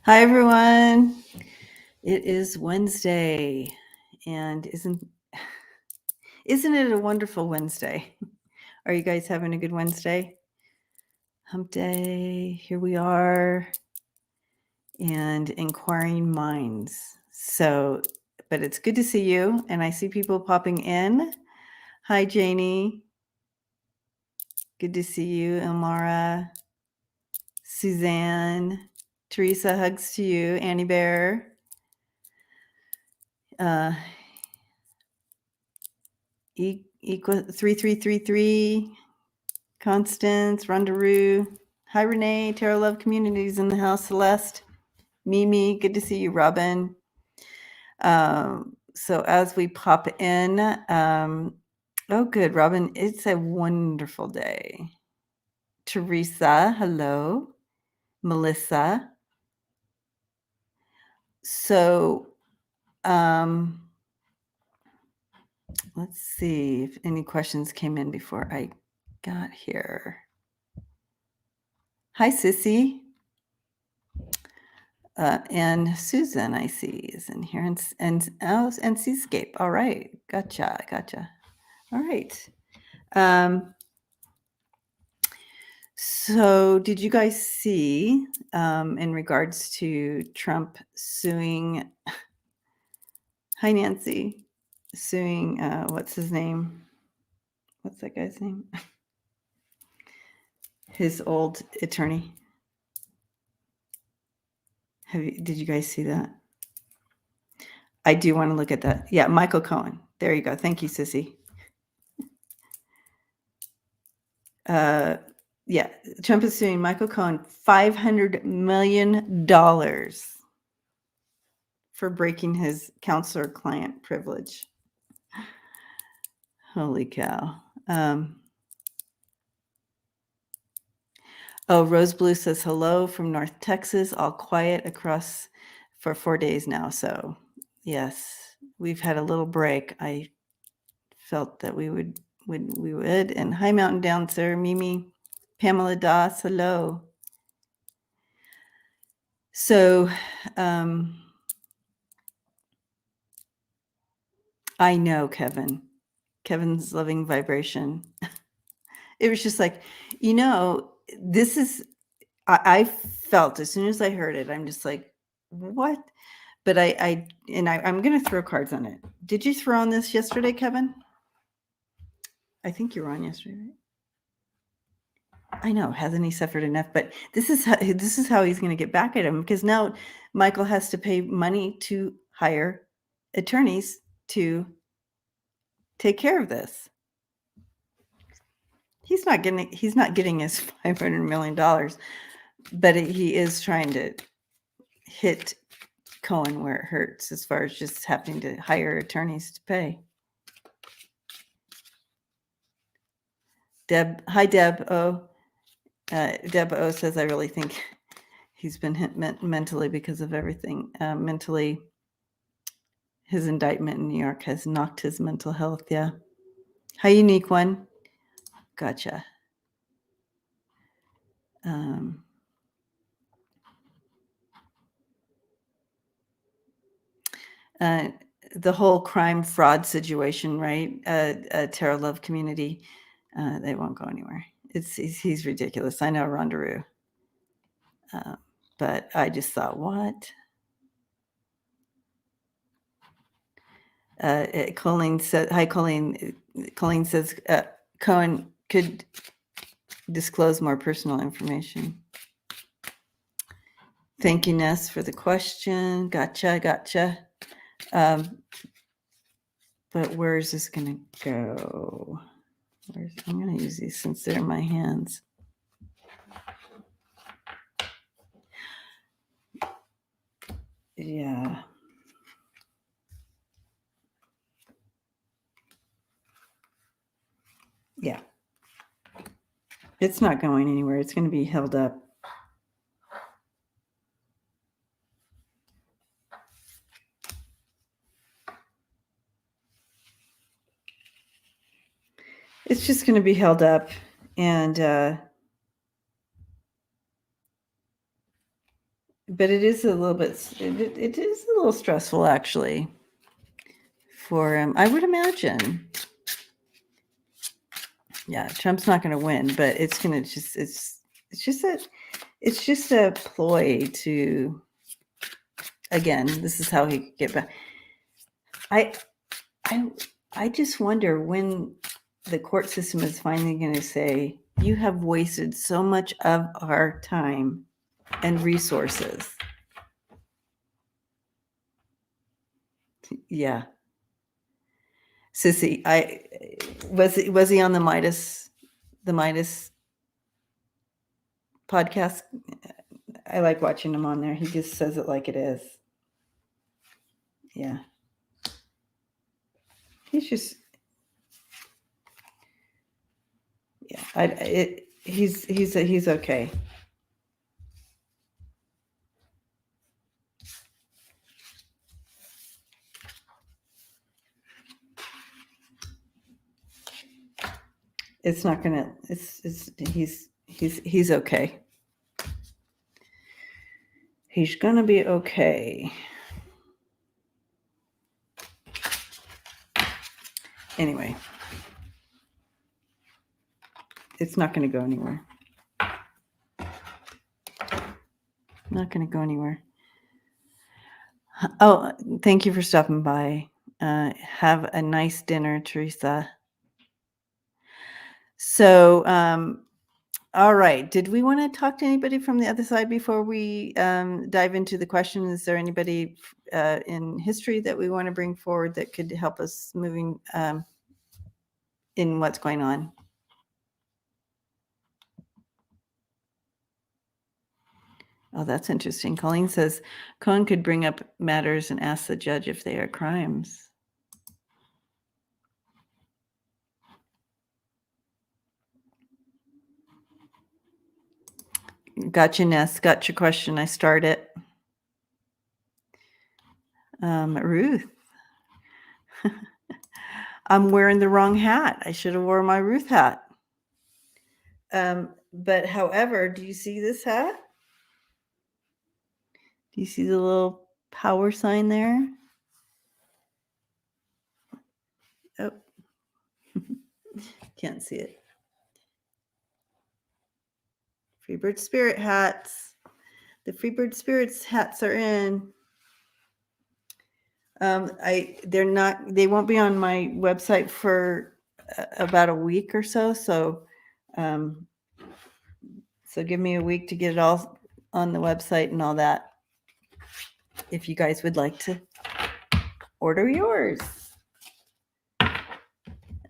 Hi, everyone. It is Wednesday, and isn't it a wonderful Wednesday? Are you guys having a good Wednesday? Hump day, here we are, and inquiring minds. So, but it's good to see you, and I see people popping in. Hi, Janie. Good to see you, Elmara. Suzanne. Teresa, hugs to you. Annie Bear. Equal 3333. Constance, Rondaroo. Hi, Renee. Tarot Love Communities in the house. Celeste. Mimi, good to see you. Robin. So as we pop in, oh, good, Robin. It's a wonderful day. Teresa, hello. Melissa. So, let's see if any questions came in before I got here. Hi, Sissy. And Susan, I see, is in here, and Seascape. All right, gotcha. All right. So, did you guys see, in regards to Trump suing? Hi, Nancy. Suing. What's his name? What's that guy's name? His old attorney. Did you guys see that? I do want to look at that. Yeah, Michael Cohen. There you go. Thank you, Sissy. Yeah, Trump is suing Michael Cohen $500 million for breaking his counselor-client privilege. Holy cow. Rose Blue says hello from North Texas, all quiet across for 4 days now. So, yes, we've had a little break. I felt that we would. And hi, Mountain Down, sir. Mimi, Pamela Doss, hello. So, I know, Kevin. Kevin's loving vibration. It was just like, this is, I felt as soon as I heard it, I'm just like, what? But I'm going to throw cards on it. Did you throw on this yesterday, Kevin? I think you were on yesterday, right? I know, hasn't he suffered enough? But this is how he's going to get back at him, because now Michael has to pay money to hire attorneys to take care of this. He's not getting his $500 million, but he is trying to hit Cohen where it hurts, as far as just having to hire attorneys to pay. Hi, Deb O. Deb O says, I really think he's been hit mentally because of everything. Mentally, his indictment in New York has knocked his mental health. Yeah. Hi, Unique One. Gotcha. The whole crime fraud situation, right? Tarot Love Community, they won't go anywhere. He's ridiculous. I know, Rondaroo. But I just thought, what? Colleen said, hi, Colleen. Colleen says Cohen could disclose more personal information. Thank you, Ness, for the question. Gotcha. But where is this going to go? I'm going to use these since they're in my hands. Yeah. Yeah. It's not going anywhere. It's going to be held up. It's just going to be held up, and but it is a little bit, it is a little stressful actually for him, I would imagine. Yeah, Trump's not going to win, but it's going to just, it's just a ploy to, again, this is how he could get back. I just wonder when the court system is finally going to say, you have wasted so much of our time and resources. Yeah. Sissy, was he on the Midas podcast? I like watching him on there. He just says it like it is. Yeah. He's just, yeah, he's okay. It's not gonna, he's okay. He's gonna be okay. Anyway, it's not gonna go anywhere. Not gonna go anywhere. Oh, thank you for stopping by. Have a nice dinner, Teresa. So, all right. Did we want to talk to anybody from the other side before we dive into the question? Is there anybody in history that we want to bring forward that could help us moving in what's going on? Oh, that's interesting. Colleen says Cohen could bring up matters and ask the judge if they are crimes. Gotcha, Ness. Got your question. I start it. Ruth. I'm wearing the wrong hat. I should have worn my Ruth hat. But however, do you see this hat? Do you see the little power sign there? Oh, can't see it. Freebird Spirit hats. The Freebird Spirits hats are in. They won't be on my website for about a week or so. So give me a week to get it all on the website and all that. If you guys would like to order yours.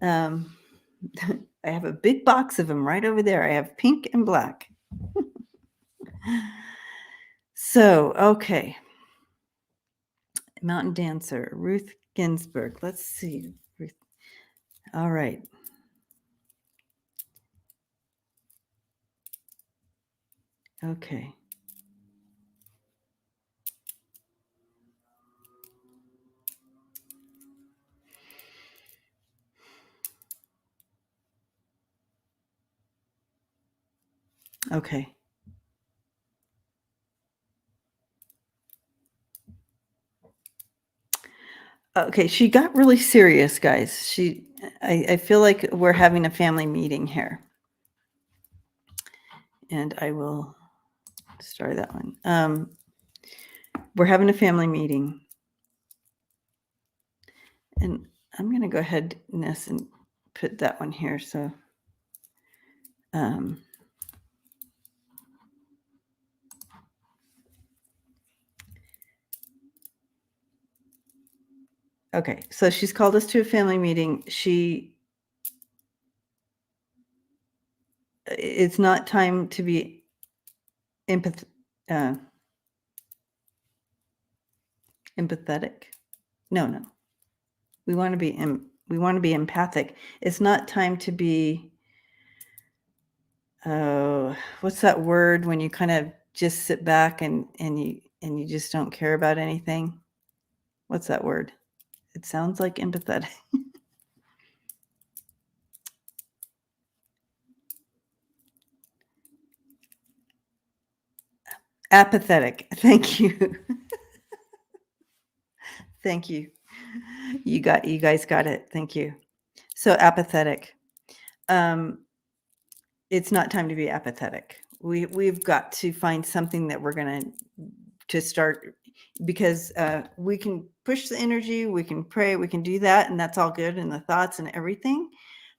I have a big box of them right over there. I have pink and black. So, okay. Mountain Dancer, Ruth Ginsburg. Let's see. Ruth. All right. Okay. Okay. Okay, she got really serious, guys. I feel like we're having a family meeting here. And I will start that one. We're having a family meeting. And I'm going to go ahead, Ness, and put that one here. So, okay, so she's called us to a family meeting. It's not time to be empathetic. No. We want to be empathic. It's not time to be, what's that word when you kind of just sit back and you just don't care about anything? What's that word? It sounds like empathetic. Apathetic. Thank you. Thank you. You guys got it. Thank you. So apathetic. Um, it's not time to be apathetic. We've got to find something that we're gonna to start, because we can push the energy, we can pray, we can do that, and that's all good, and the thoughts and everything.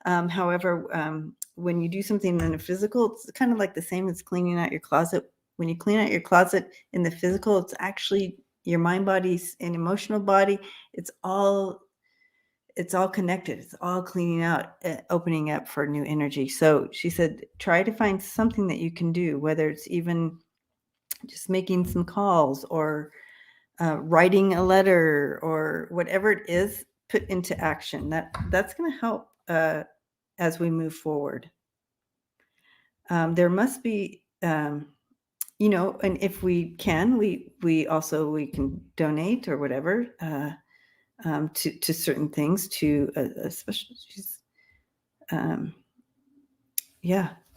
However, when you do something in the physical, it's kind of like the same as cleaning out your closet. When you clean out your closet in the physical, it's actually your mind, body, and emotional body. It's all connected. It's all cleaning out, opening up for new energy. So she said, try to find something that you can do, whether it's even just making some calls or writing a letter or whatever it is, put into action. That's going to help as we move forward. There must be, and if we can, we also we can donate or whatever to certain things, to especially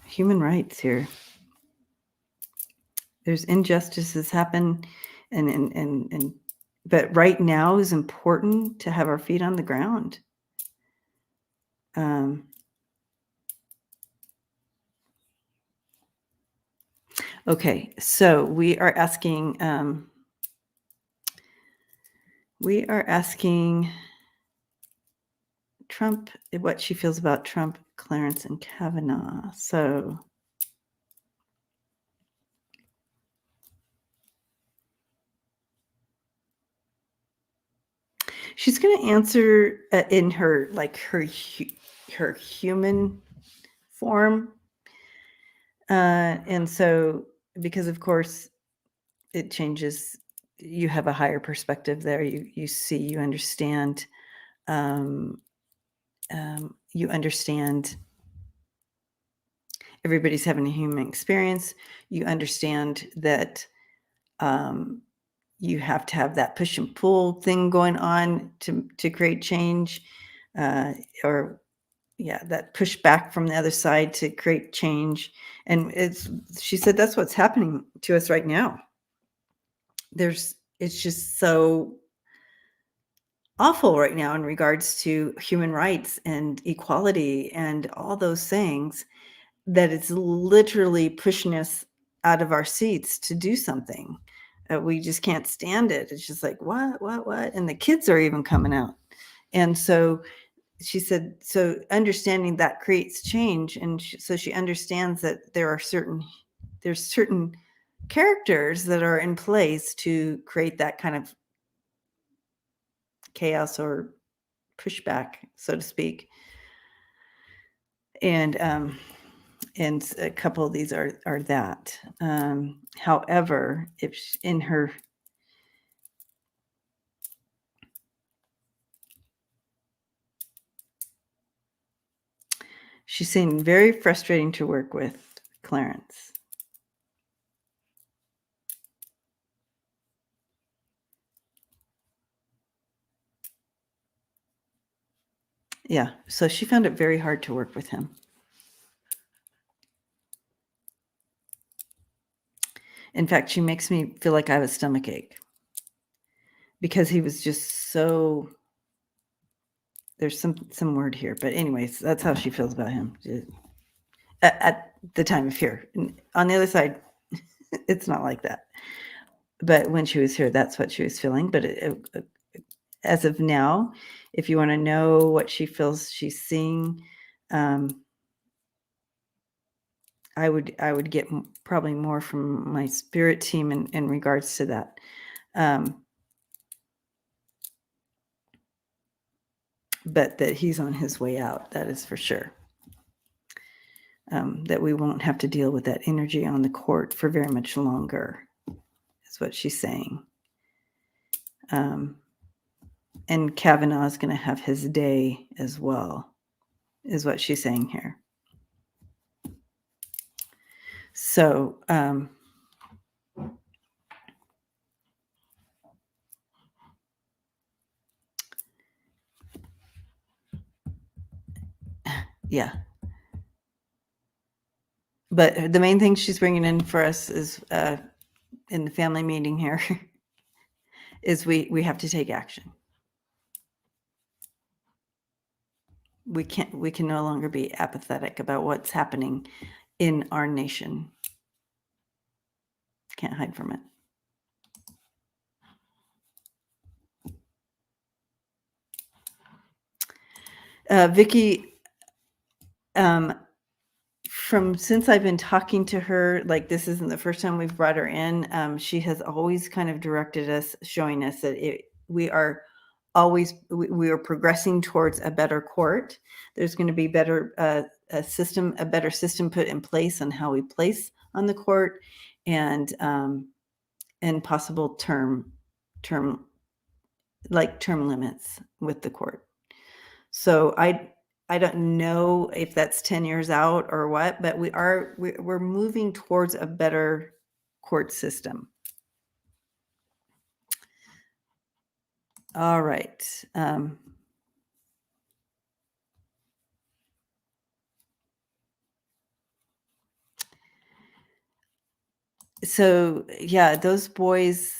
human rights here. There's injustices happen, and but right now is important to have our feet on the ground. Okay, so we are asking Trump what she feels about Trump, Clarence, and Kavanaugh. So she's going to answer in her her human form, and so because of course it changes. You have a higher perspective there. You see, you understand. You understand everybody's having a human experience. You understand that you have to have that push and pull thing going on to create change, or that pushback from the other side to create change. And she said that's what's happening to us right now. It's just so awful right now in regards to human rights and equality and all those things, that it's literally pushing us out of our seats to do something. We just can't stand it. It's just like, what? And the kids are even coming out. And so she said, so understanding that creates change. And so she understands that there's certain characters that are in place to create that kind of chaos or pushback, so to speak. And a couple of these are that. However, if in her she's saying very frustrating to work with Clarence. Yeah, so she found it very hard to work with him. In fact, she makes me feel like I have a stomach ache because he was just so. There's some word here, but anyways, that's how she feels about him at the time of here. On the other side, it's not like that. But when she was here, that's what she was feeling. But as of now, if you want to know what she feels she's seeing, I would get probably more from my spirit team in regards to that. But that he's on his way out, that is for sure. That we won't have to deal with that energy on the court for very much longer, is what she's saying. And Kavanaugh is going to have his day as well, is what she's saying here. So, yeah. But the main thing she's bringing in for us is in the family meeting here is we have to take action. We can no longer be apathetic about what's happening in our nation. Can't hide from it. Vicky, since I've been talking to her, like this isn't the first time we've brought her in. She has always kind of directed us, showing us that we are progressing towards a better court. There's going to be a better system put in place on how we place on the court, and possible term limits with the court. So I don't know if that's 10 years out or what, but we're moving towards a better court system. All right. So yeah, those boys,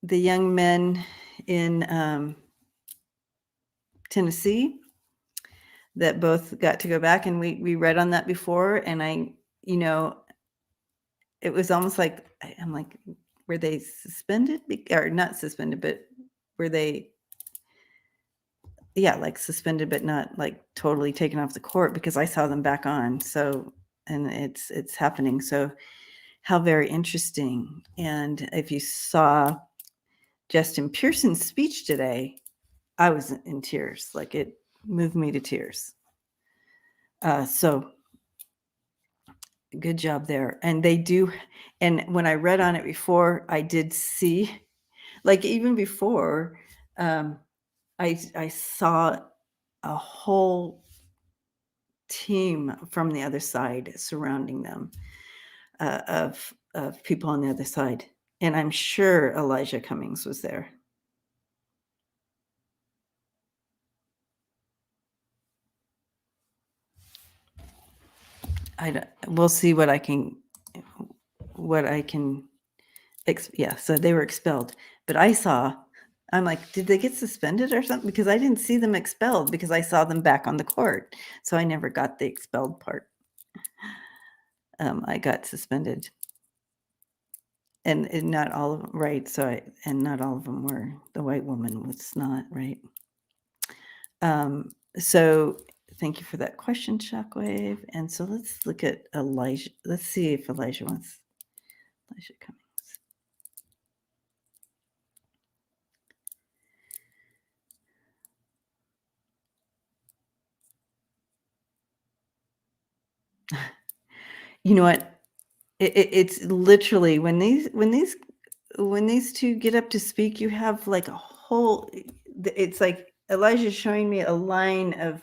the young men in Tennessee that both got to go back, and we read on that before, and it was almost like, I'm like, were they suspended or not suspended, but were they like suspended but not like totally taken off the court, because I saw them back on. So, and it's happening. So how very interesting. And if you saw Justin Pearson's speech today, I was in tears. Like, it moved me to tears. So good job there. And they do. And when I read on it before, I did see, like, even before, I saw a whole team from the other side surrounding them, of people on the other side. And I'm sure Elijah Cummings was there. We'll see what I can, yeah, so they were expelled. But I'm like, did they get suspended or something? Because I didn't see them expelled, because I saw them back on the court. So I never got the expelled part. I got suspended. And not all of them, right? And not all of them were. The white woman was not, right? So thank you for that question, Shockwave. And so let's look at Elijah. Let's see if Elijah Cummings. You know what? It's literally when these two get up to speak, you have like a whole. It's like Elijah's showing me a line of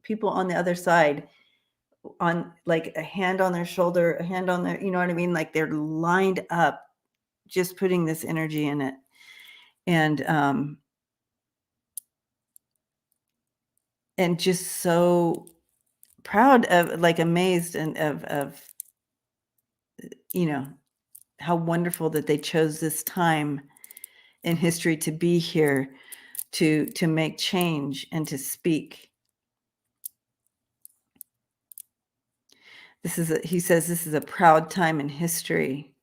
people on the other side, on like a hand on their shoulder, a hand on their, you know what I mean? Like they're lined up, just putting this energy in it. And just so proud of, like, amazed, and of how wonderful that they chose this time in history to be here, to make change and to speak. He says this is a proud time in history,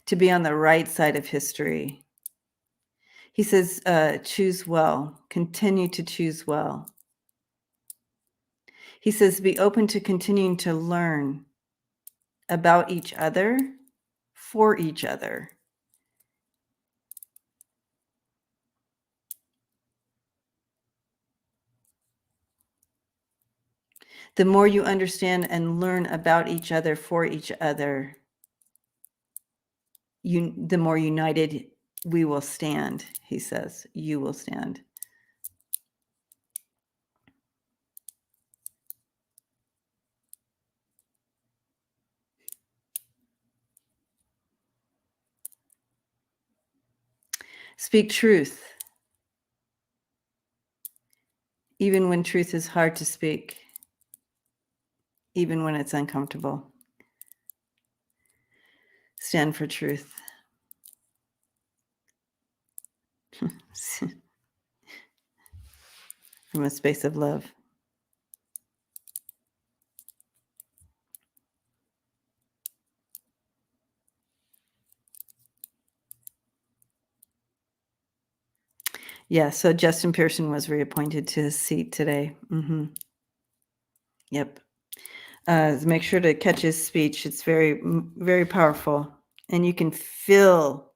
to be on the right side of history. He says, choose well, continue to choose well. He says, be open to continuing to learn about each other, for each other. The more you understand and learn about each other, for each other, the more united we will stand, he says. You will stand. Speak truth, even when truth is hard to speak, even when it's uncomfortable. stand for truth. From a space of love. Yeah, so Justin Pearson was reappointed to his seat today. Yep. Make sure to catch his speech. It's very powerful, and you can feel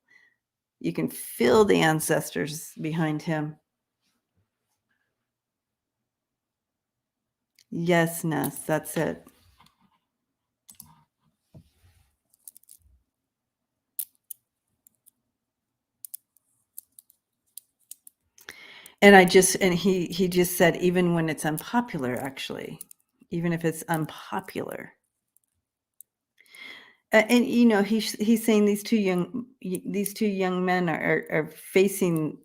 the ancestors behind him. Yes, Ness, that's it. And he just said, even when it's unpopular, actually, even if it's unpopular. And he's saying these two young men are facing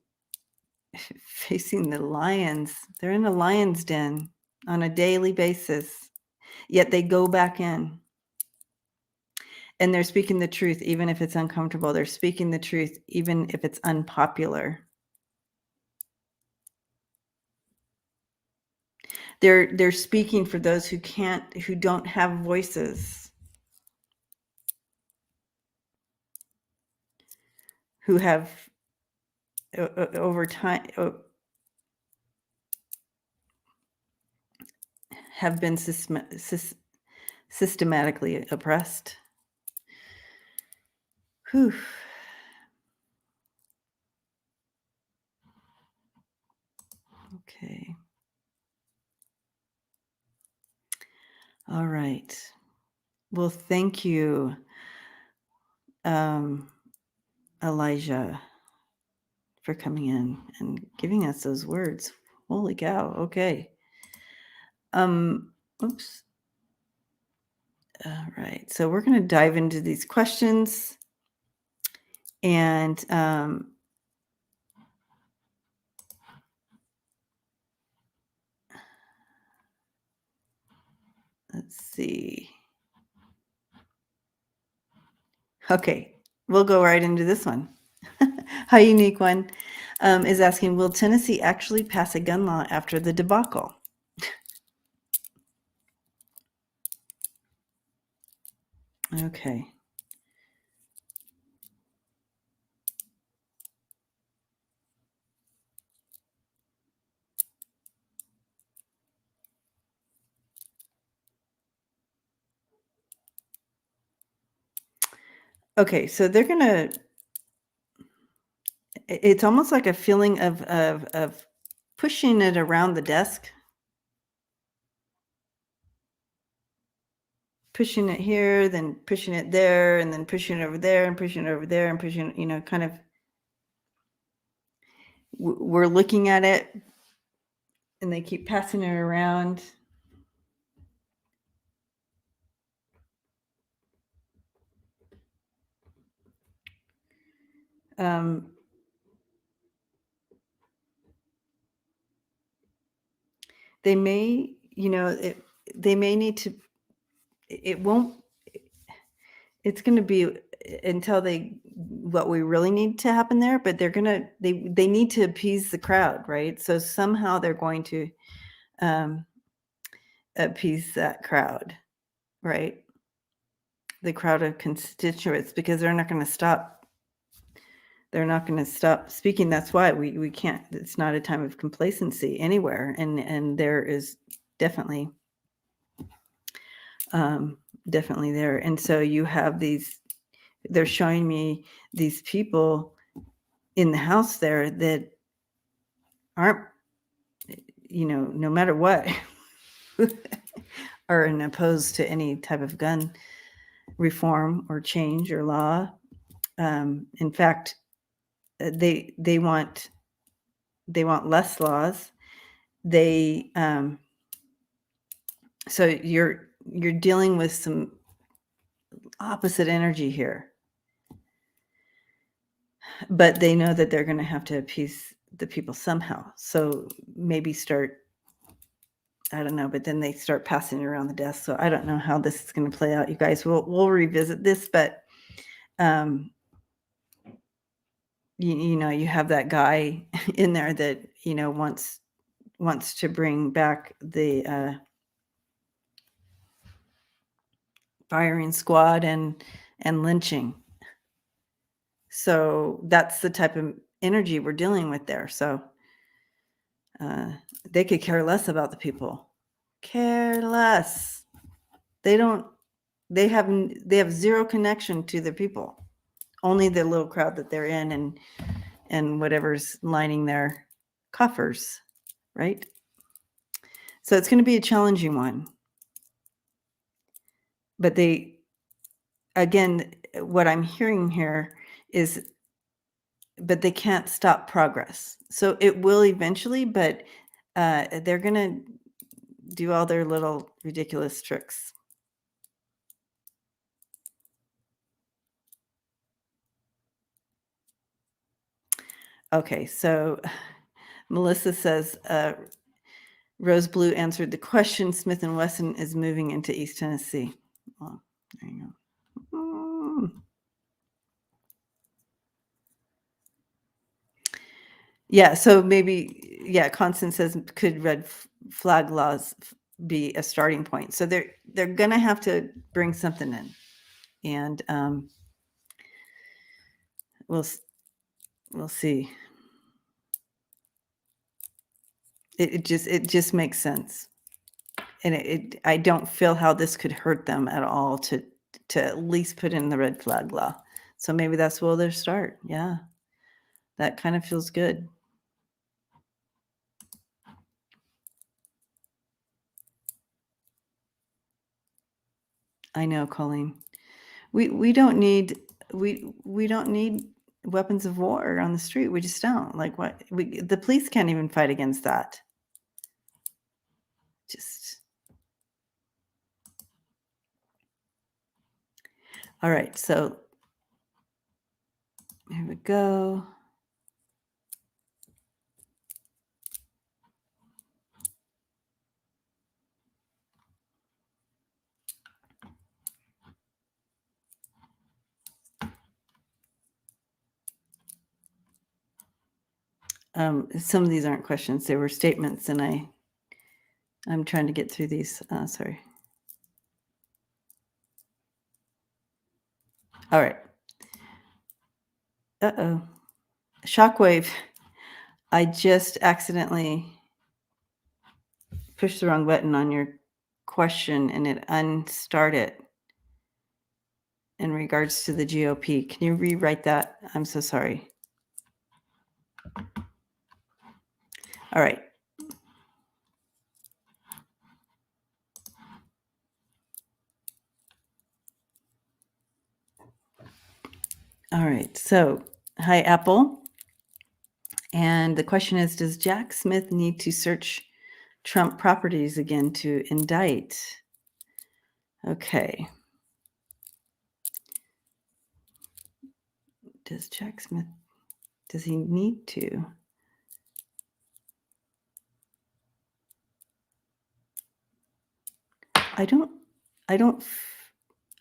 the lions. They're in a lion's den on a daily basis, yet they go back in. And they're speaking the truth, even if it's uncomfortable. They're speaking the truth, even if it's unpopular. They're speaking for those who don't have voices, who have over time have been systematically oppressed. Whew. Okay. All right. Well, thank you, Elijah, for coming in and giving us those words. Holy cow. Okay. Oops. All right. So we're going to dive into these questions, and let's see. Okay, we'll go right into this one. Hi, Unique One is asking, will Tennessee actually pass a gun law after the debacle? Okay. Okay, so they're gonna. It's almost like a feeling of pushing it around the desk, pushing it here, then pushing it there, and then pushing it over there, and pushing it over there, and pushing. Kind of. We're looking at it, and they keep passing it around. They may, they may need to. It won't. It's going to be until what we really need to happen there, but they need to appease the crowd, right? So somehow they're going to appease that crowd, right? The crowd of constituents, because they're not going to stop. They're not going to stop speaking. That's why we can't. It's not a time of complacency anywhere, and there is definitely there. And so you have these. They're showing me these people in the house there that aren't, no matter what, are opposed to any type of gun reform or change or law. In fact, they want less laws. So you're dealing with some opposite energy here, but they know that they're going to have to appease the people somehow. So maybe I don't know, but then they start passing it around the desk. So I don't know how this is going to play out, you guys. We'll revisit this, but You have that guy in there that, wants to bring back the firing squad and lynching. So that's the type of energy we're dealing with there. So they could care less about the people. Care less. They have zero connection to the people. Only the little crowd that they're in and whatever's lining their coffers, right? So it's going to be a challenging one. But again, what I'm hearing here is, but they can't stop progress. So it will eventually, but they're going to do all their little ridiculous tricks. Okay, so Melissa says, Rose Blue answered the question. Smith & Wesson is moving into East Tennessee. Well, there you go. Yeah, so maybe, Constance says, could red flag laws be a starting point? So they're going to have to bring something in. And we'll see. It just makes sense. And I don't feel how this could hurt them at all to at least put in the red flag law. So maybe that's where they'll start. Yeah. That kind of feels good. I know, Colleen. We don't need weapons of war on the street. We just don't. Like, what? The police can't even fight against that. Just all right. So here we go. Some of these aren't questions; they were statements, and I'm trying to get through these. Sorry. All right. Uh-oh. Shockwave. I just accidentally pushed the wrong button on your question and it unstarted in regards to the GOP. Can you rewrite that? I'm so sorry. All right. All right. So, hi, Apple. And the question is, does Jack Smith need to search Trump properties again to indict? Okay. Does Jack Smith, does he need to?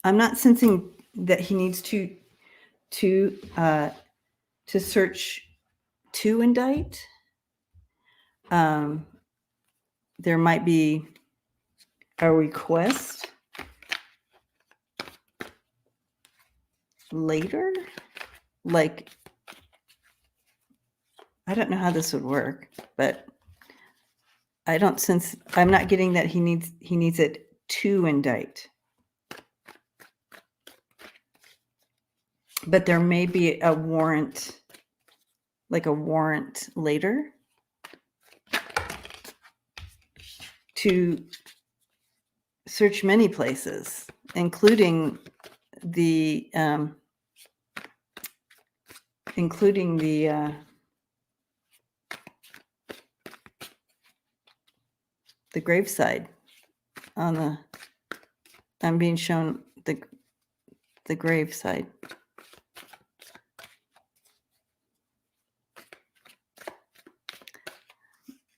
I'm not sensing that he needs to search to indict. There might be a request later. Like, I don't know how this would work, but I'm not getting that he needs it to indict. But there may be a warrant, like a warrant later to search many places, including the graveside I'm being shown the graveside.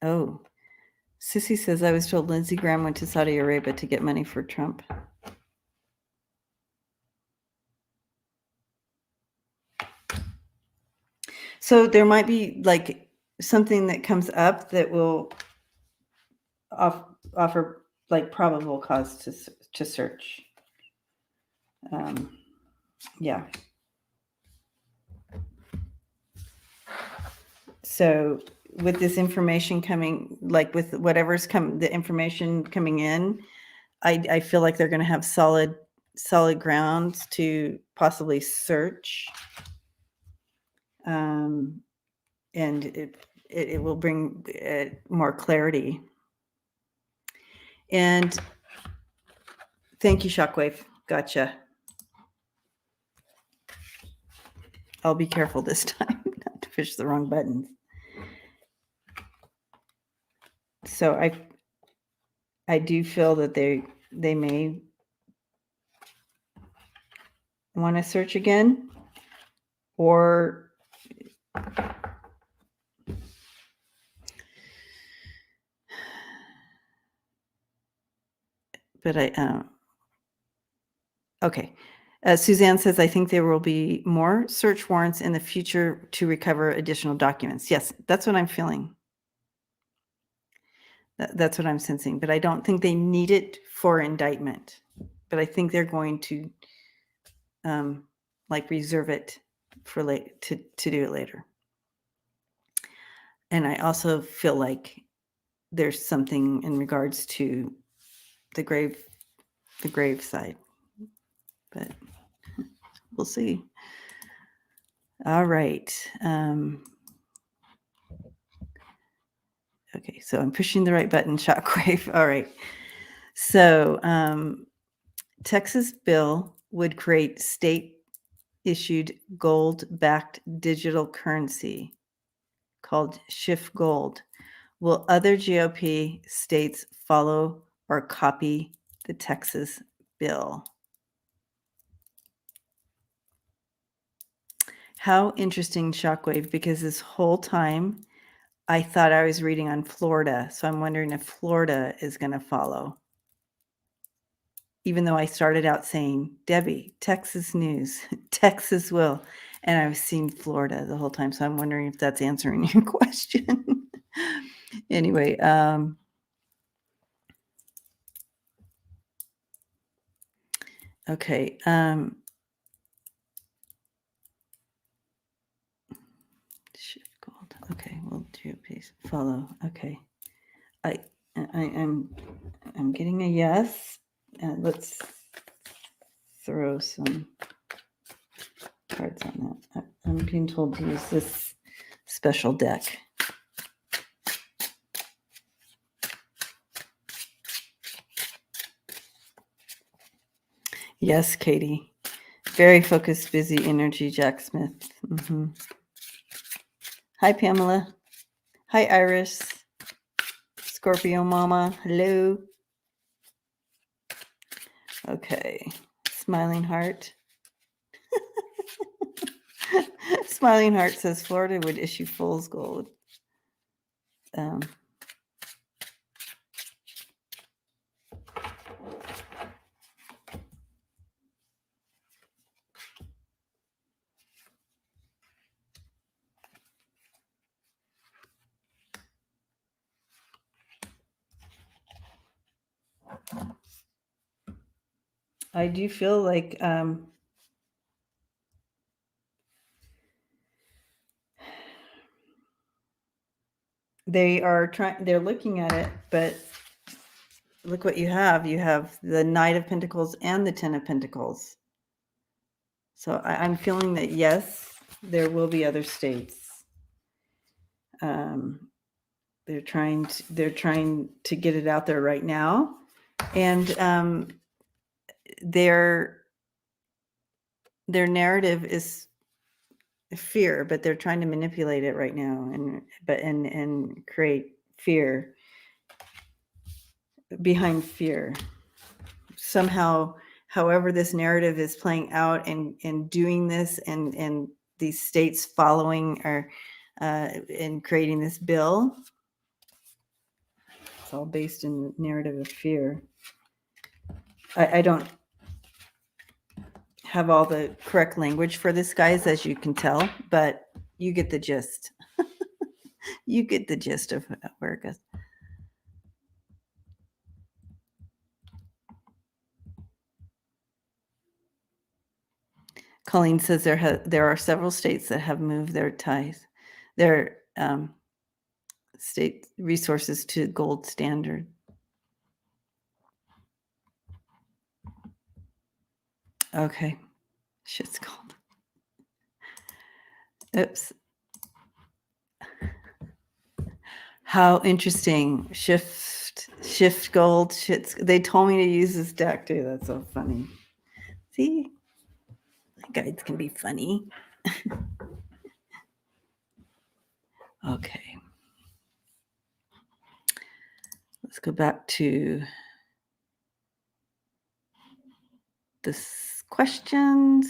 Oh, Sissy says, I was told Lindsey Graham went to Saudi Arabia to get money for Trump. So there might be like something that comes up that will offer like probable cause to search. Yeah. So with this information coming, like with whatever's the information coming in, I feel like they're going to have solid grounds to possibly search. And it will bring more clarity. And thank you, Shockwave. Gotcha. I'll be careful this time not to push the wrong buttons. So I do feel that they may want to search again, or but okay. Suzanne says, I think there will be more search warrants in the future to recover additional documents. Yes, that's what I'm feeling. That's what I'm sensing, but I don't think they need it for indictment. But I think they're going to like reserve it for to do it later. And I also feel like there's something in regards to the grave side, but we'll see. All right. Okay, so I'm pushing the right button, Shockwave. All right. So Texas bill would create state-issued gold-backed digital currency called Shift Gold. Will other GOP states follow or copy the Texas bill? How interesting, Shockwave, because this whole time I thought I was reading on Florida. So I'm wondering if Florida is going to follow. Even though I started out saying, Debbie, Texas news, Texas will. And I was seeing Florida the whole time. So I'm wondering if that's answering your question. Anyway, okay. Shift gold. Okay, we'll do a piece. Follow. Okay. I'm getting a yes. Let's throw some cards on that. I'm being told to use this special deck. Yes, Katie. Very focused, busy energy, Jack Smith. Mm-hmm. Hi, Pamela. Hi, Iris. Scorpio Mama. Hello. Okay. Smiling Heart. Smiling Heart says Florida would issue fool's gold. I do feel like they're looking at it, but look what you have. You have the Knight of Pentacles and the Ten of Pentacles. So I'm feeling that, yes, there will be other states. They're trying to get it out there right now. And their narrative is fear, but they're trying to manipulate it right now and create fear behind fear. Somehow, however this narrative is playing out and doing this and these states following or and creating this bill, it's all based in the narrative of fear. I don't have all the correct language for this, guys, as you can tell, but You get the gist. You get the gist of where it goes. Colleen says there are several states that have moved their state resources to gold standard. Okay. Shit's cold. Oops. How interesting. Shift gold. They told me to use this deck too. That's so funny. See? Guides can be funny. Okay. Let's go back to this questions.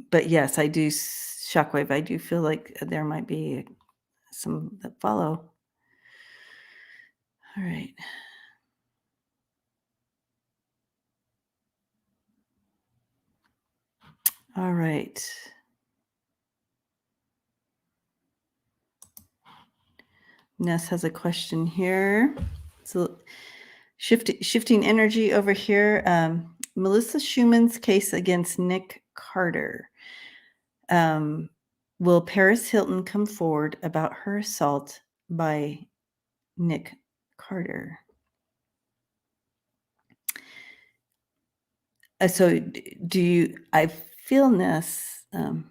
But yes, I do shockwave. I do feel like there might be some that follow. All right. All right. Ness has a question here. So shifting energy over here. Melissa Schumann's case against Nick Carter. Will Paris Hilton come forward about her assault by Nick Carter? So do you, I feel Ness, so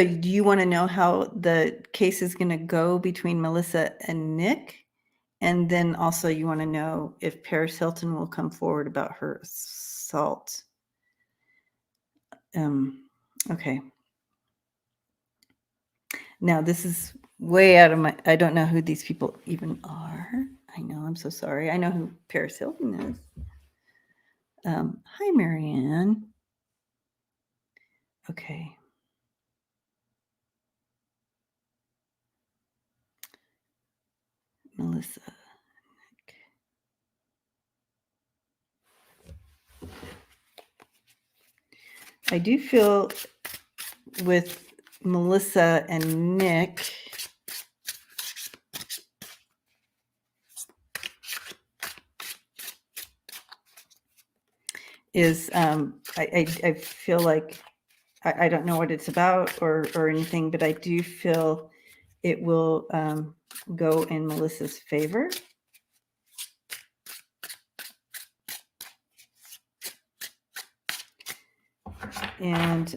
do you want to know how the case is going to go between Melissa and Nick? And then also you want to know if Paris Hilton will come forward about her assault. Okay. Now this is way out of I don't know who these people even are. I know, I'm so sorry. I know who Paris Hilton is. Hi, Marianne. Okay. Melissa. I do feel with Melissa and Nick, is I feel like I don't know what it's about or anything, but I do feel it will go in Melissa's favor. And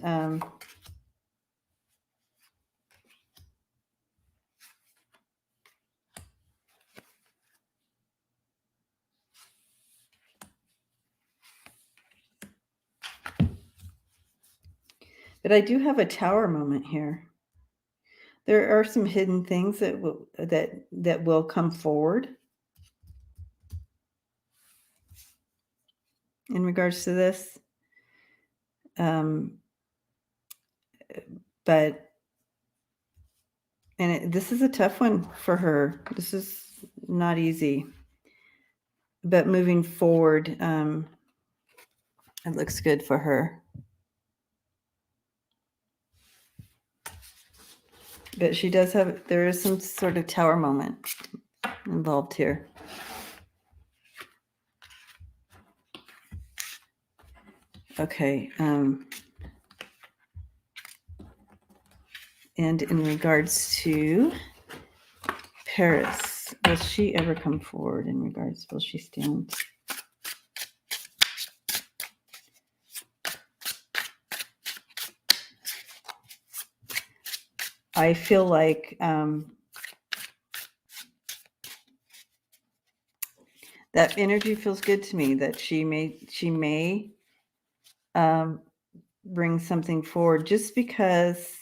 but I do have a tower moment here. There are some hidden things that will come forward in regards to this. But this is a tough one for her. This is not easy. But moving forward, it looks good for her. But she does there is some sort of tower moment involved here. Okay. And in regards to Paris, will she ever come forward in regards? Will she stand? I feel like that energy feels good to me, that she may bring something forward, just because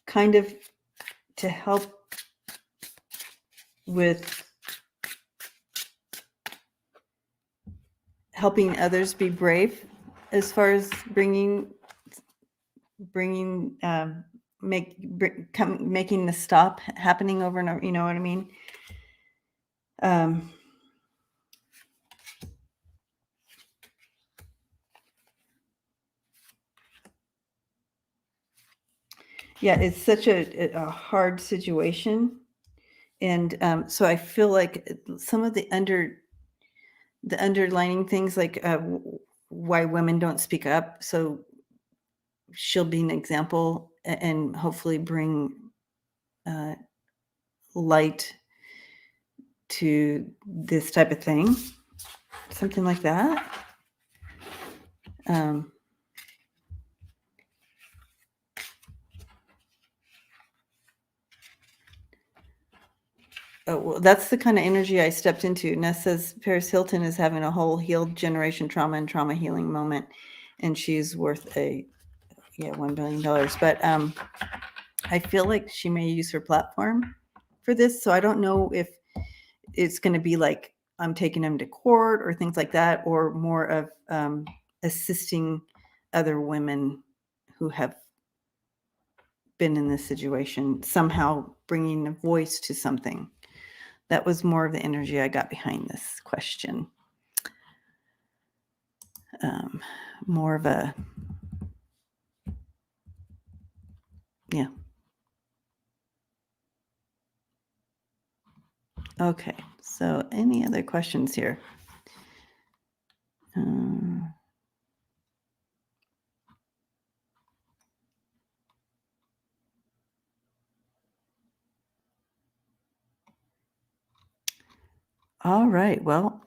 kind of to help with helping others be brave, as far as making the stop happening over and over. You know what I mean? Yeah, it's such a hard situation. And so I feel like some of the underlining things, like why women don't speak up. So she'll be an example and hopefully bring uh, light to this type of thing, something like that. Um, Oh, well, that's the kind of energy I stepped into. Ness says Paris Hilton is having a whole healed generation trauma and trauma healing moment, and she's worth $1 billion. But I feel like she may use her platform for this. So I don't know if it's going to be like I'm taking him to court or things like that, or more of assisting other women who have been in this situation, somehow bringing a voice to something. That was more of the energy I got behind this question. More of a, yeah. Okay, so any other questions here? All right, well,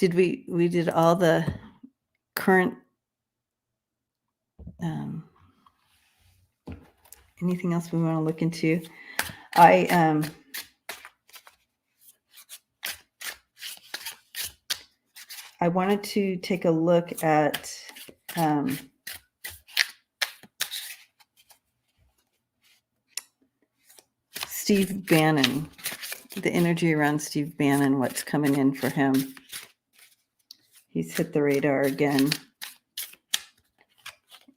we did all the current, anything else we want to look into? I wanted to take a look at Steve Bannon, the energy around Steve Bannon, what's coming in for him. He's hit the radar again.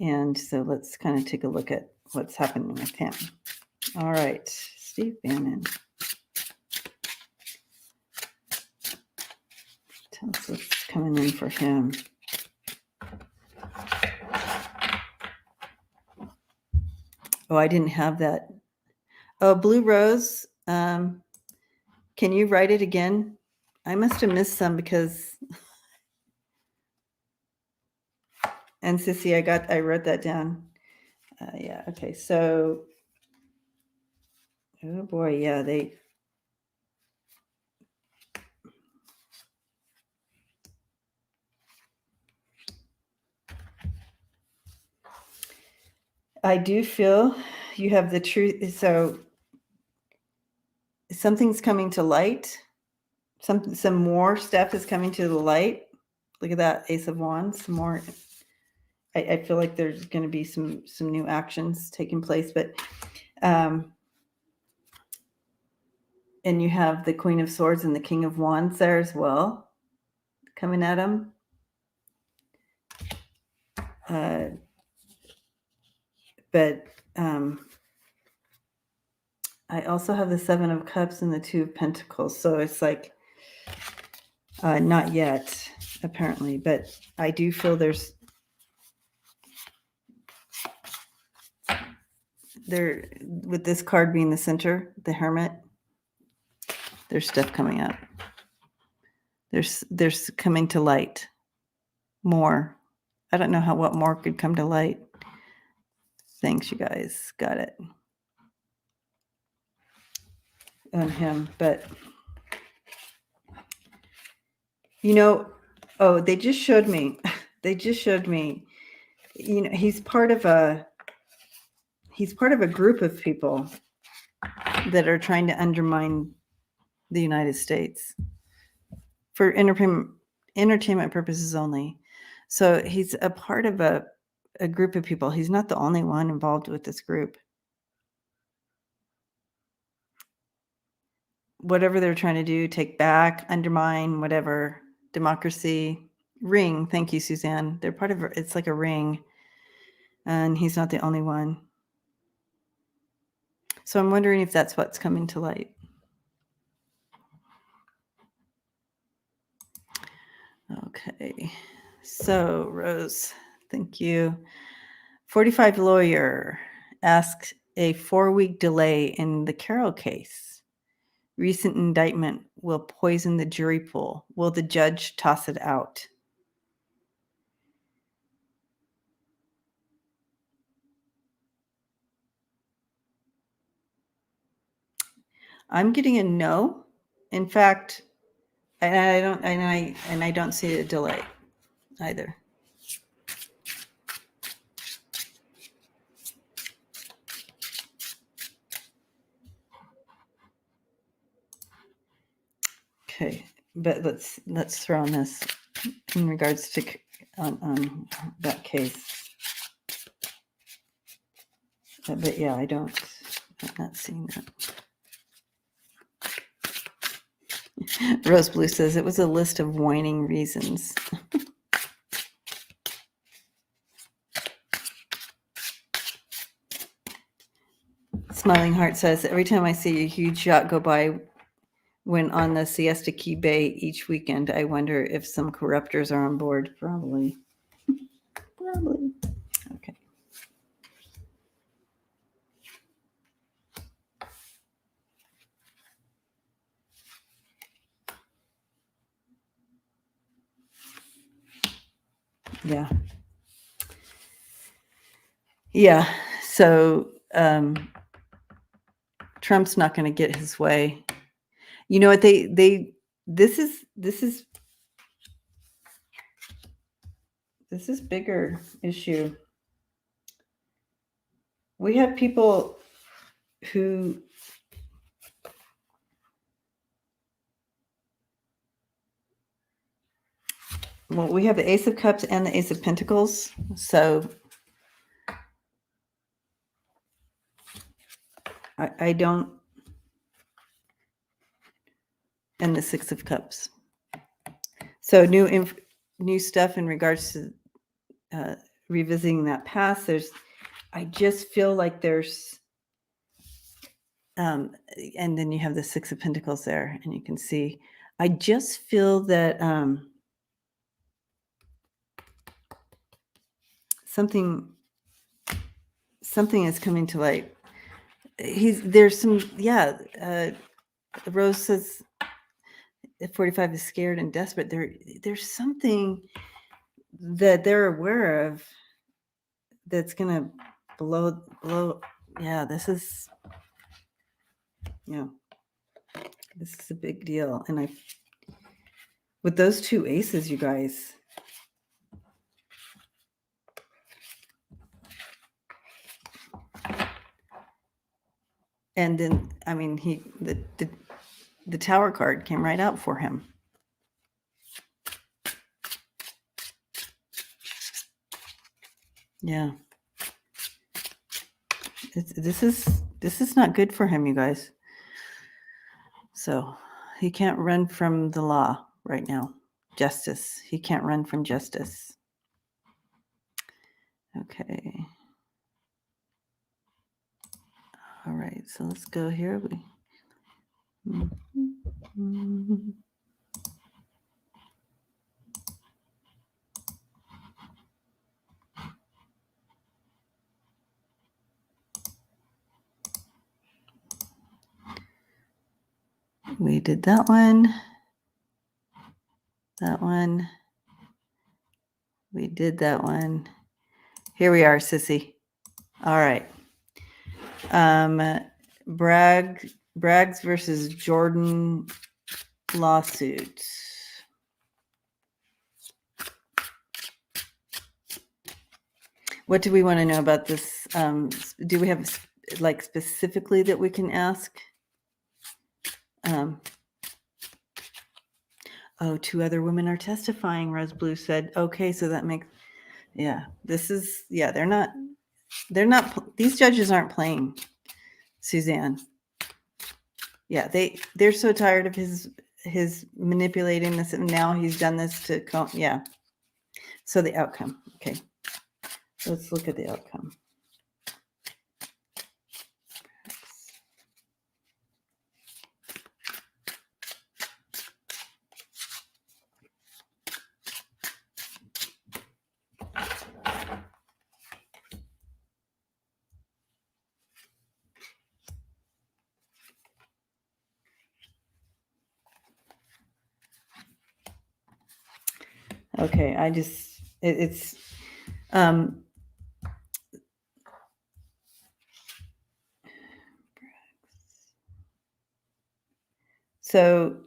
And so let's kind of take a look at what's happening with him. All right, Steve Bannon. Tell us what's coming in for him. Oh, I didn't have that. Oh, Blue Rose. Can you write it again? I must have missed some because. And Sissy, I wrote that down. Yeah. Okay. So. Oh boy. Yeah. I do feel you have the truth. So. Something's coming to light. Some more stuff is coming to the light. Look at that Ace of Wands. Some more. I feel like there's going to be some new actions taking place, but and you have the Queen of Swords and the King of Wands there as well, coming at him. But I also have the Seven of Cups and the Two of Pentacles, so it's like not yet, apparently, but I do feel there's with this card being the center, the Hermit, there's stuff coming up. There's coming to light more. I don't know what more could come to light. Thanks, you guys. Got it. On him, but they just showed me. He's part of a group of people that are trying to undermine the United States for entertainment purposes only. So he's a part of a group of people. He's not the only one involved with this group. Whatever they're trying to do, take back, undermine, whatever, democracy, ring. Thank you, Suzanne. They're part of it's like a ring, and he's not the only one. So I'm wondering if that's what's coming to light. Okay. So, Rose, thank you 45 lawyer asked a 4-week delay in the Carroll case. Recent indictment will poison the jury pool. Will the judge toss it out? I'm getting a no. In fact, I don't see a delay either. Okay, but let's throw on this in regards to on that case. But yeah, I'm not seeing that. Rose Blue says it was a list of whining reasons. Smiling Heart says every time I see a huge yacht go by when on the Siesta Key Bay each weekend, I wonder if some corruptors are on board. Probably. Okay. Yeah. Yeah. So Trump's not going to get his way. You know what this is bigger issue. We have people who we have the Ace of Cups and the Ace of Pentacles. So I don't, and the Six of Cups. So new stuff in regards to revisiting that past. I just feel like there's, and then you have the Six of Pentacles there, and you can see. I just feel that something is coming to light. There's some, Rose says 45 is scared and desperate. There's something that they're aware of that's gonna blow. Yeah, this is a big deal. And with those two aces, you guys, and then I mean the Tower card came right out for him. Yeah. This is not good for him, you guys. So he can't run from the law right now. Justice. He can't run from justice. Okay. All right. So let's go here. We did that one. That one. We did that one. Here we are, sissy. All right. Braggs versus Jordan lawsuit. What do we want to know about this? Do we have like specifically that we can ask? Two other women are testifying, Rose Blue said. Okay, so that makes, they're not, these judges aren't playing, Suzanne. Yeah, they're so tired of his manipulating this, and now he's done this to, So the outcome, okay. Let's look at the outcome. Okay, it's um so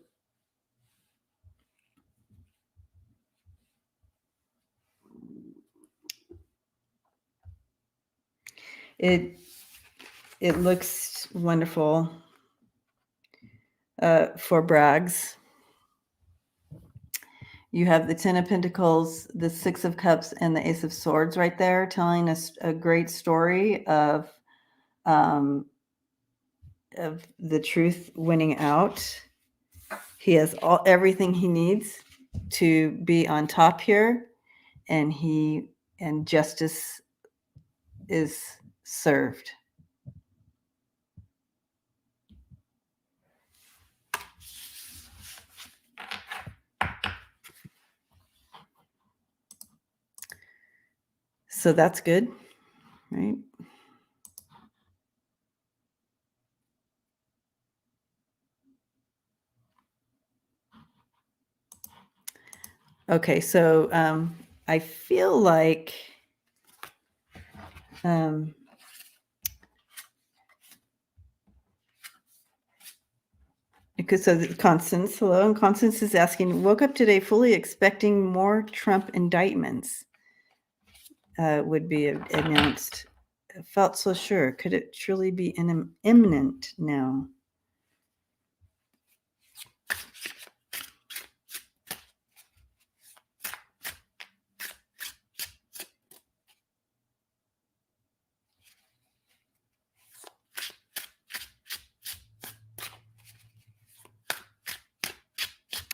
it it looks wonderful for Braggs. You have the Ten of Pentacles, the Six of Cups, and the Ace of Swords right there, telling us a great story um, of the truth winning out. He has everything he needs to be on top here, and justice is served. So that's good, right? Okay, so I feel like because so Constance, hello, and Constance is asking, woke up today fully expecting more Trump indictments would be announced. I felt so sure. Could it truly be imminent now?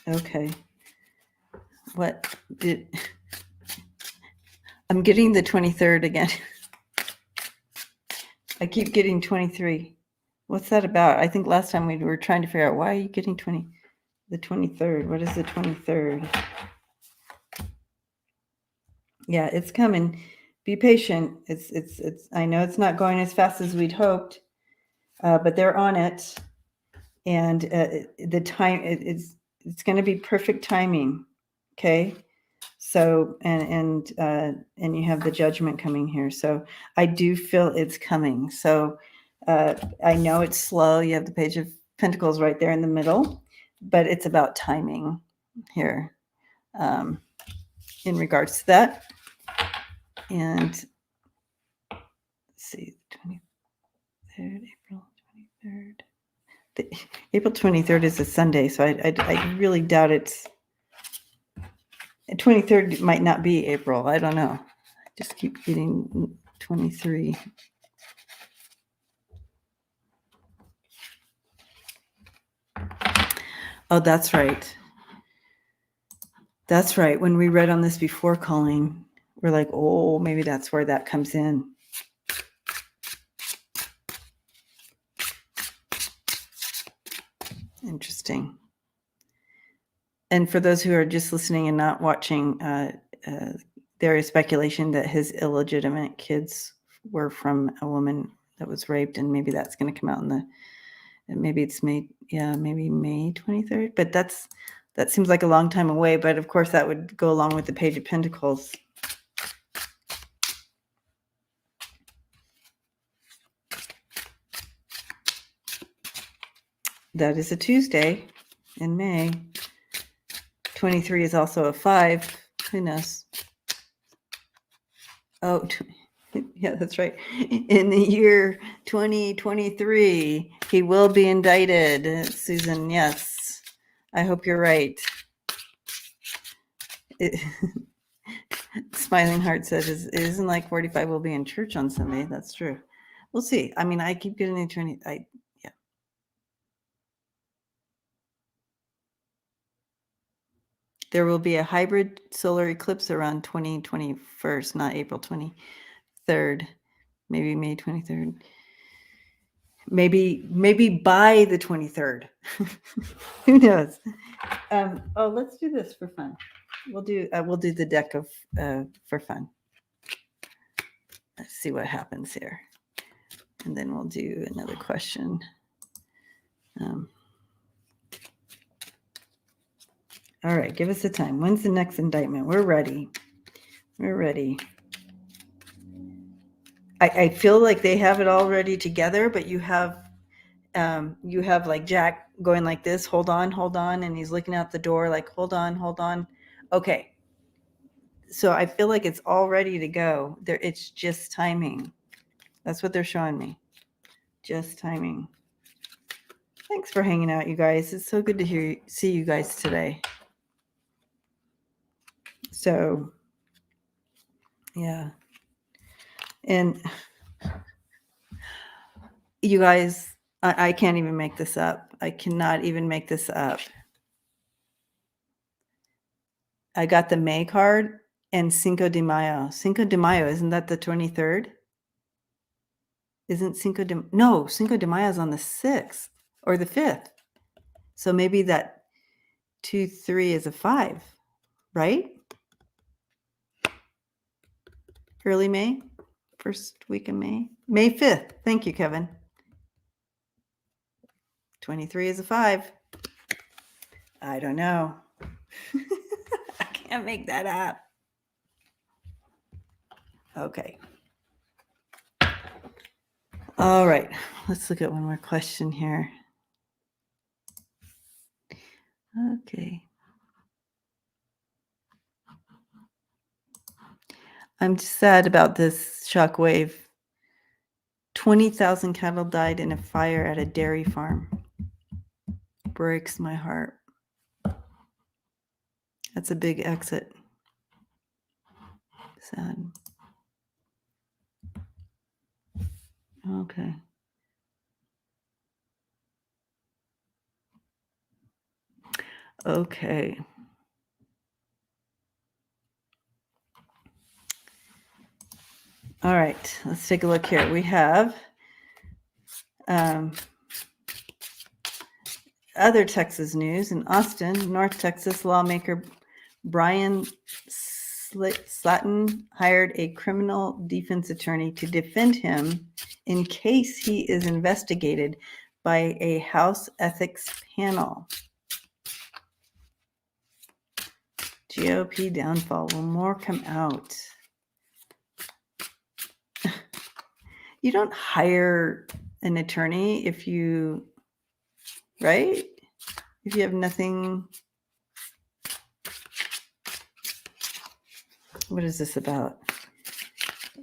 Okay. What did I'm getting the 23rd again. I keep getting 23. What's that about? I think last time we were trying to figure out why are you getting the 23rd? What is the 23rd? Yeah, it's coming. Be patient. It's I know it's not going as fast as we'd hoped, but they're on it. And the time it's going to be perfect timing. Okay. So, and you have the Judgment coming here. So I do feel it's coming. So I know it's slow. You have the Page of Pentacles right there in the middle, but it's about timing here in regards to that. And let's see, 23rd, April 23rd. April 23rd is a Sunday, so I really doubt it's 23rd might not be April. I don't know. I just keep getting 23. Oh, that's right. That's right. When we read on this before, Colleen, we're like, oh, maybe that's where that comes in. Interesting. And for those who are just listening and not watching, there is speculation that his illegitimate kids were from a woman that was raped, and maybe that's going to come out maybe it's May 23rd. But that seems like a long time away. But of course, that would go along with the Page of Pentacles. That is a Tuesday in May. 23 is also a 5. Who knows? Oh, yeah, that's right. In the year 2023, he will be indicted. Susan, yes. I hope you're right. Smiling Heart says, it isn't like 45 will be in church on Sunday. That's true. We'll see. I mean, I keep getting the attorney. Yeah. There will be a hybrid solar eclipse around 2021, not April 23rd. Maybe May 23rd. Maybe by the 23rd. Who knows? Let's do this for fun. We'll do the deck of for fun. Let's see what happens here, and then we'll do another question. All right, give us a time. When's the next indictment? We're ready. We're ready. I feel like they have it all ready together, but you have like Jack going like this, hold on, and he's looking out the door like, hold on. Okay. So I feel like it's all ready to go. It's just timing. That's what they're showing me. Just timing. Thanks for hanging out, you guys. It's so good to see you guys today. So, yeah. And you guys, I can't even make this up. I cannot even make this up. I got the May card and Cinco de Mayo. Cinco de Mayo, isn't that the 23rd? Isn't Cinco de Mayo is on the 6th or the 5th. So maybe that 2-3 is a 5, right? Early May, first week of May. May 5th. Thank you, Kevin. 23 is a 5. I don't know. I can't make that up. Okay. All right. Let's look at one more question here. Okay. I'm sad about this shockwave. 20,000 cattle died in a fire at a dairy farm. Breaks my heart. That's a big exit. Sad. Okay. Okay. All right. Let's take a look here. We have other Texas news. In Austin, North Texas, lawmaker Brian Slatton hired a criminal defense attorney to defend him in case he is investigated by a House ethics panel. GOP downfall. Will more come out? You don't hire an attorney if you, right? If you have nothing. What is this about?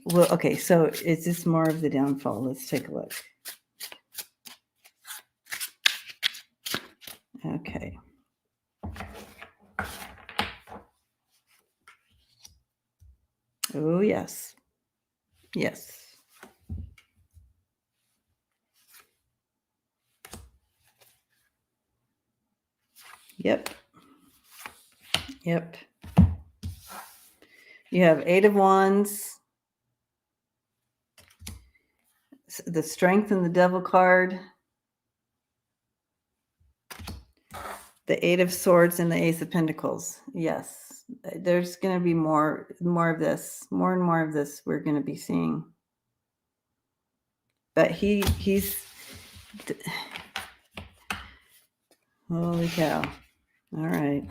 Well, okay, so is this more of the downfall? Let's take a look. Okay. Oh, yes. Yes. Yep. Yep. You have 8 of Wands, the Strength and the Devil card, the 8 of Swords, and the Ace of Pentacles. Yes. There's going to be more of this. More and more of this we're going to be seeing. But he's holy cow. All right.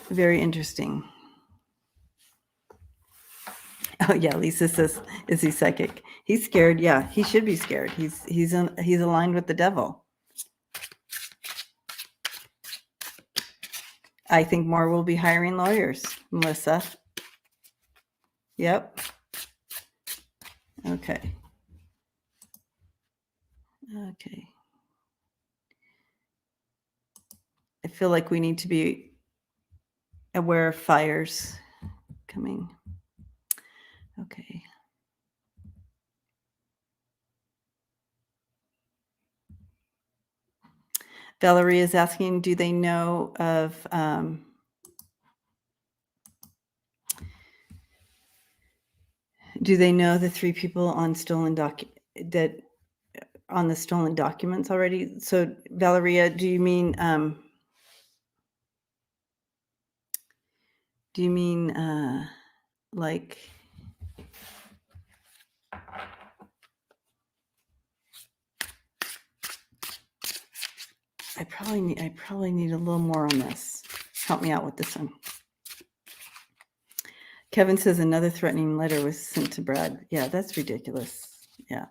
Very interesting. Oh yeah, Lisa says, is he psychic? He's scared. Yeah, he should be scared. He's aligned with the devil. I think more will be hiring lawyers, Melissa. Yep. Okay. Okay. I feel like we need to be aware of fires coming. Okay. Valerie is asking, do they know of do they know the 3 people on stolen that on the stolen documents already? So Valeria, do you mean like I probably need a little more on this. Help me out with this one. Kevin says another threatening letter was sent to Brad. Yeah, that's ridiculous. Yeah.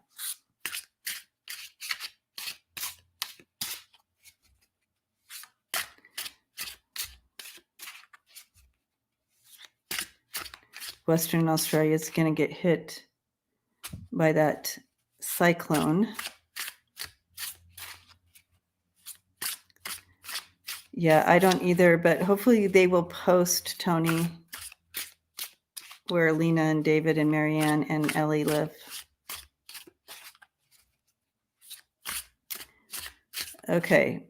Western Australia is going to get hit by that cyclone. Yeah, I don't either, but hopefully they will post, Tony, where Lena and David and Marianne and Ellie live. Okay.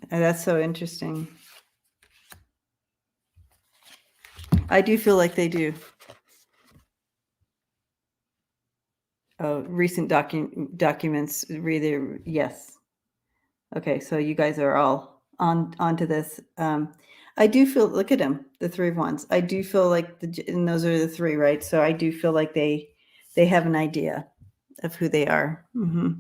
That's so interesting. I do feel like they do. Recent documents, reader, yes. Okay, so you guys are all onto this. I do feel, look at them, the 3 of Wands. I do feel like and those are the 3, right? So I do feel like they have an idea of who they are. Mm-hmm.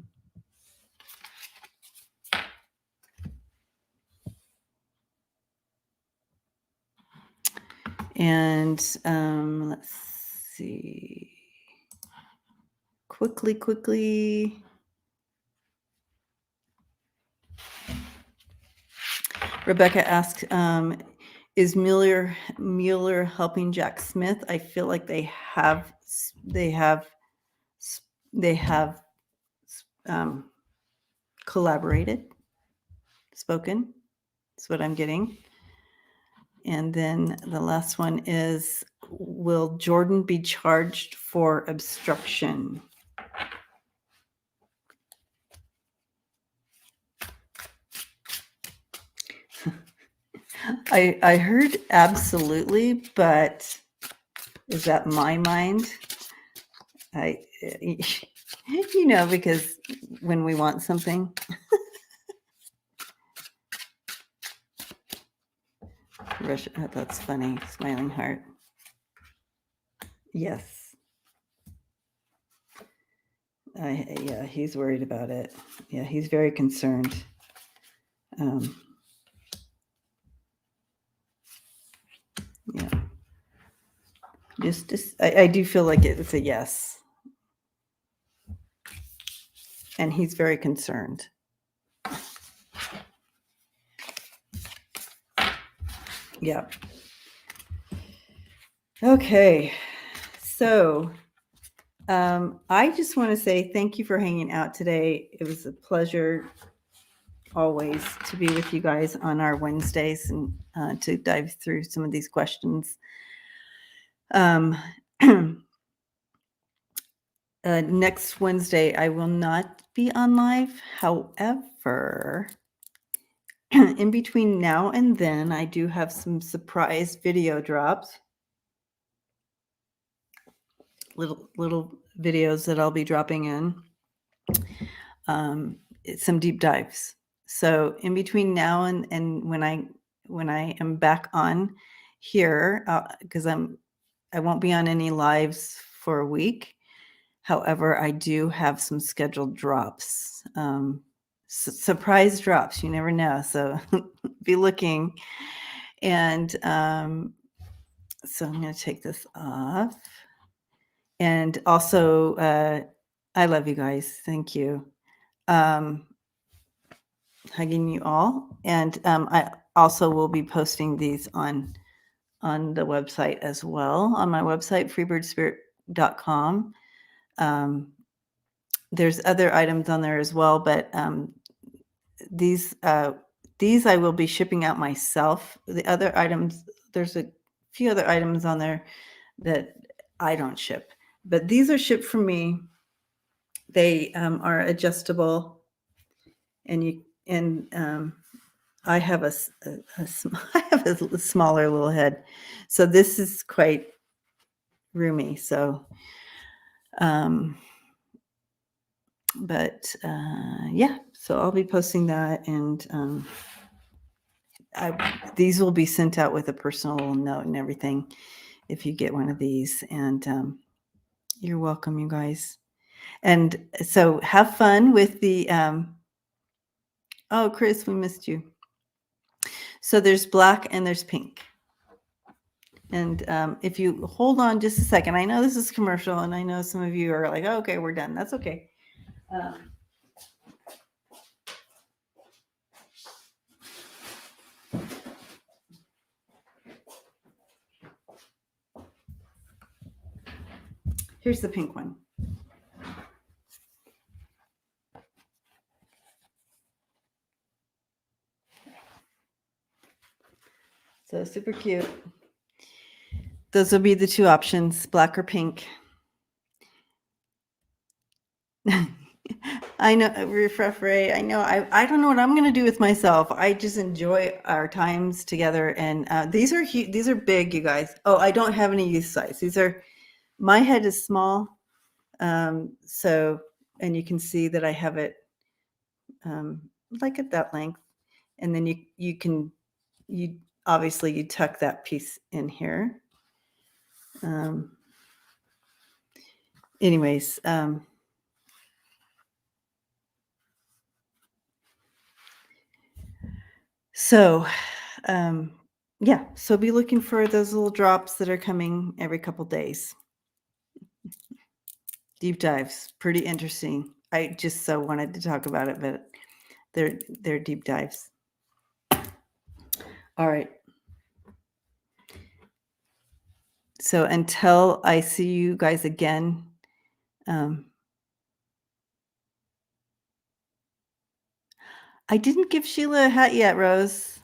And let's see. Quickly. Rebecca asks, is Mueller helping Jack Smith? I feel like they have collaborated, spoken. That's what I'm getting. And then the last one is, will Jordan be charged for obstruction? I heard absolutely, but is that my mind? Because when we want something. Russia, that's funny. Smiling heart. Yes. Yeah, he's worried about it. Yeah, he's very concerned. Yeah. I do feel like it's a yes. And he's very concerned. Yeah. Okay. So I just want to say thank you for hanging out today. It was a pleasure always to be with you guys on our Wednesdays and to dive through some of these questions. Next Wednesday, I will not be on live. However, in between now and then, I do have some surprise video drops. Little videos that I'll be dropping in. Some deep dives. So in between now and when I am back on here, because I won't be on any lives for a week. However, I do have some scheduled drops, surprise drops. You never know, so be looking. And so I'm going to take this off. And also, I love you guys. Thank you. Hugging you all. And I also will be posting these on the website as well. On my website, freebirdspirit.com. There's other items on there as well, but these I will be shipping out myself. The other items, there's a few other items on there that I don't ship, but these are shipped from me. They are adjustable, and I have I have a smaller little head, so this is quite roomy. So, but yeah, so I'll be posting that, and these will be sent out with a personal note and everything if you get one of these. And you're welcome, you guys. And so have fun with the oh, Chris, we missed you. So there's black and there's pink. And if you hold on just a second, I know this is commercial, and I know some of you are like, oh, okay, we're done. That's okay. Here's the pink one. So super cute. Those will be the two options, black or pink. I know, Ray. I know. I don't know what I'm going to do with myself. I just enjoy our times together, and these are these are big, you guys. Oh, I don't have any youth size. These are, my head is small, so, and you can see that I have it like at that length, and then you obviously you tuck that piece in here. Anyways. So, yeah, so be looking for those little drops that are coming every couple days. Deep dives, pretty interesting. I just so wanted to talk about it, but they're deep dives. All right. So until I see you guys again, I didn't give Sheila a hat yet, Rose.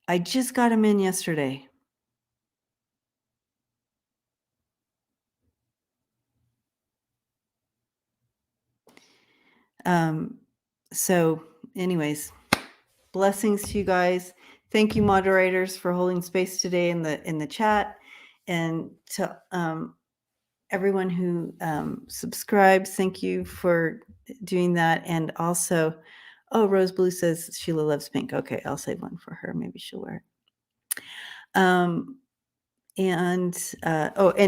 I just got him in yesterday. So anyways, blessings to you guys. Thank you, moderators, for holding space today in the chat, and to everyone who subscribes. Thank you for doing that. And also, oh, Rose Blue says Sheila loves pink. Okay, I'll save one for her. Maybe she'll wear it. And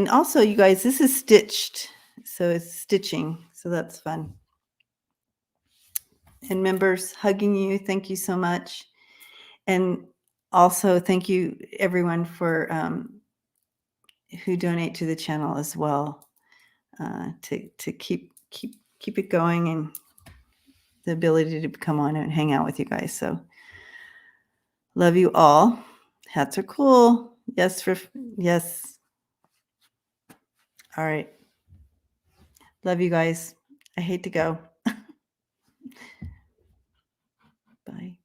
also, you guys, this is stitched, so it's stitching, so that's fun. And members, hugging you, thank you so much. And also thank you everyone for who donate to the channel as well, to keep it going, and the ability to come on and hang out with you guys. So love you all. Hats are cool. Yes. Yes. All right. Love you guys. I hate to go. Bye.